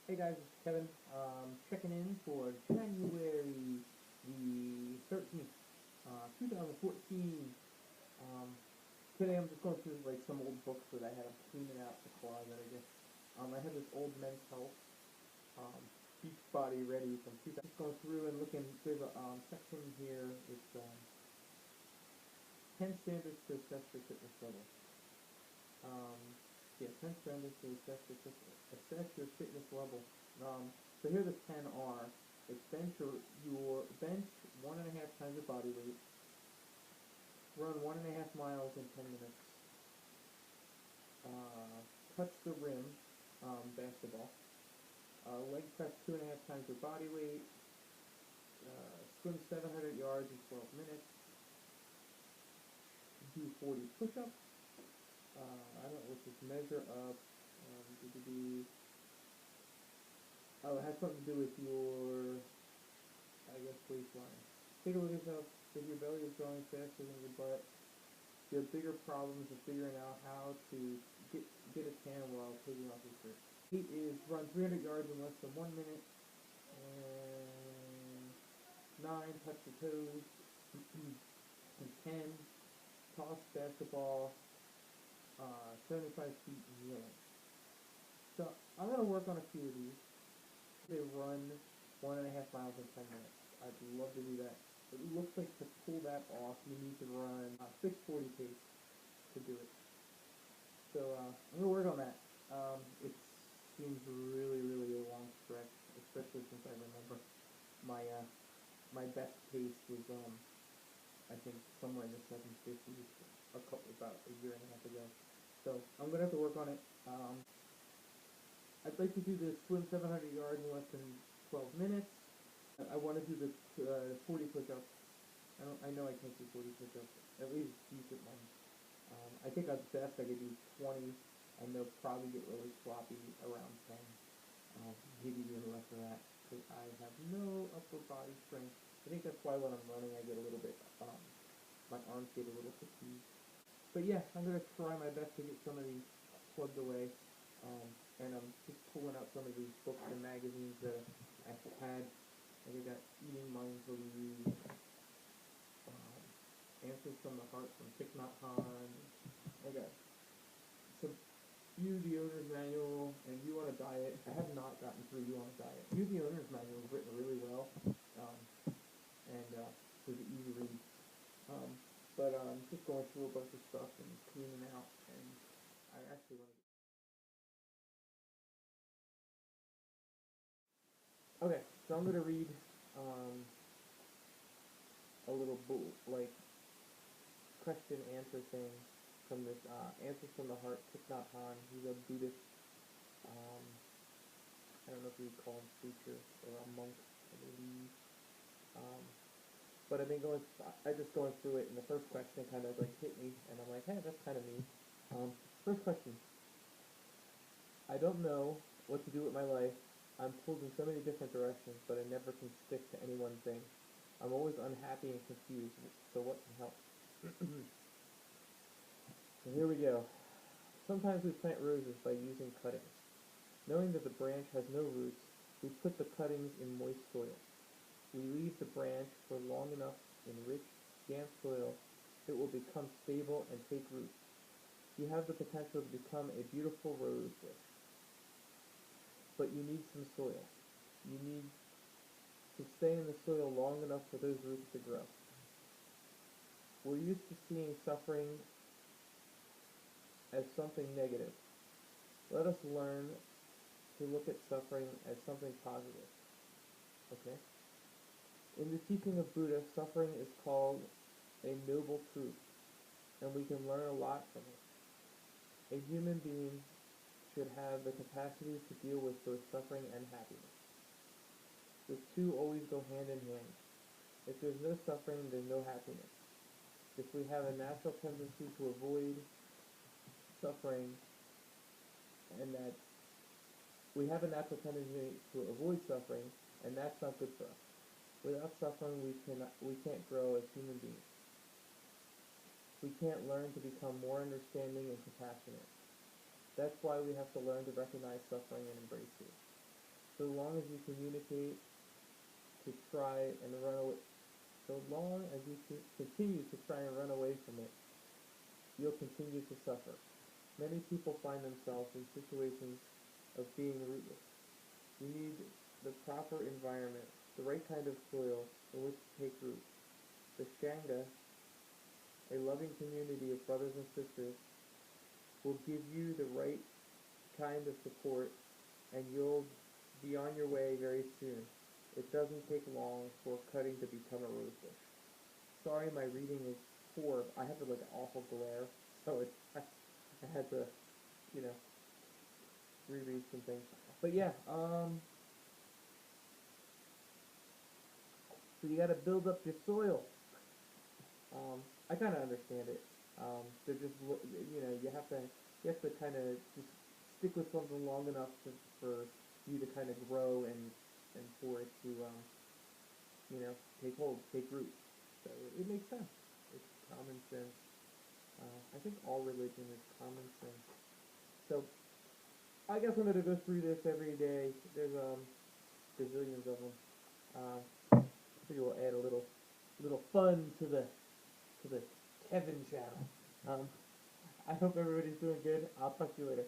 Hey guys, it's Kevin. Checking in for January the 13th, 2014. Um, Today I'm just going through like some old books that I had. I'm cleaning out the closet, I guess. I have this old Men's Health, Beachbody Ready from 2000. Just going through and looking. There's a section here. It's 10 standards to assess your fitness level. Um, yeah, 10 standards to assess your fitness level. So here the 10 are: it's bench 1.5 times your body weight, run 1.5 miles in 10 minutes, touch the rim, basketball, leg press 2.5 times your body weight, swim 700 yards in 12 minutes, do 40 push-ups. I don't know what this measure of. Oh, it has something to do with your, I guess, waistline. Take a look at yourself. If your belly is growing faster than your butt, you have bigger problems of figuring out how to get a tan while taking off your shirt. 8 is run 300 yards in less than 1 minute. And 9, touch your toes. And 10, toss basketball 75 feet kneeling. So I'm going to work on a few of these. They run 1.5 miles in 10 minutes. I'd love to do that. It looks like to pull that off, you need to run 640 pace to do it. So I'm going to work on that. It seems really a long stretch, especially since I remember my best pace was I think somewhere in the 750s about a year and a half ago. So I'm going to have to work on it. I'd like to do the swim 700 yards in less than 12 minutes. I want to do the 40 push-ups. I know I can't do 40 push-ups. At least decent ones. I think at best I could do 20, and they'll probably get really sloppy around 10. Maybe even less than that, because I have no upper body strength. I think that's why when I'm running I get a little bit, my arms get a little fatigued. But yeah, I'm going to try my best to get some of these plugged away. And I'm just pulling out some of these books and magazines that I've had. Like I got Eating Mindfully, Answers from the Heart from Thich Nhat Hanh. I got some You the Owner's Manual and You on a Diet. I have not gotten through You on a Diet. You the Owner's Manual is written really well, and it was an easy read. But just going through a bunch of stuff and cleaning out, and I actually want to. Okay, so I'm gonna read um, a little like question answer thing from this Answers from the Heart, Thich Nhat Hanh. He's a Buddhist. Um, I don't know if you would call him preacher or a monk, I believe. Um, but I've been going. I just going through it, and the first question kind of like hit me, and I'm like, hey, that's kind of me. First question. I don't know what to do with my life. I'm pulled in so many different directions, but I never can stick to any one thing. I'm always unhappy and confused, so what can help? So here we go. Sometimes we plant roses by using cuttings. Knowing that the branch has no roots, we put the cuttings in moist soil. We leave the branch for long enough in rich, damp soil, it will become stable and take root. You have the potential to become a beautiful rose bush. But you need some soil. You need to stay in the soil long enough for those roots to grow. We're used to seeing suffering as something negative. Let us learn to look at suffering as something positive. Okay? In the teaching of Buddha, suffering is called a noble truth, and we can learn a lot from it. A human being should have the capacity to deal with both suffering and happiness. The two always go hand in hand. If there's no suffering, there's no happiness. If we have a natural tendency to avoid suffering, and that we have a natural tendency to avoid suffering, and that's not good for us. Without suffering, we can't grow as human beings. We can't learn to become more understanding and compassionate. That's why we have to learn to recognize suffering and embrace it. so long as you communicate to try and run away, so long as you continue to try and run away from it, you'll continue to suffer. Many people find themselves in situations of being rootless. You need the proper environment, the right kind of soil in which to take root. The Shanga, a loving community of brothers and sisters, will give you the right kind of support, and you'll be on your way very soon. It doesn't take long for cutting to become a rosebush. Sorry, my reading is poor. I have like an awful glare, so I had to, you know, reread some things. But yeah, so you got to build up your soil. I kind of understand it. They're just, you have to kind of just stick with something long enough for you to kind of grow and for it to, take hold, take root. So it makes sense. It's common sense. I think all religion is common sense. So I guess I'm gonna go through this every day. There's gazillions of them. I figure we'll add a little fun to the Kevin channel. I hope everybody's doing good. I'll talk to you later.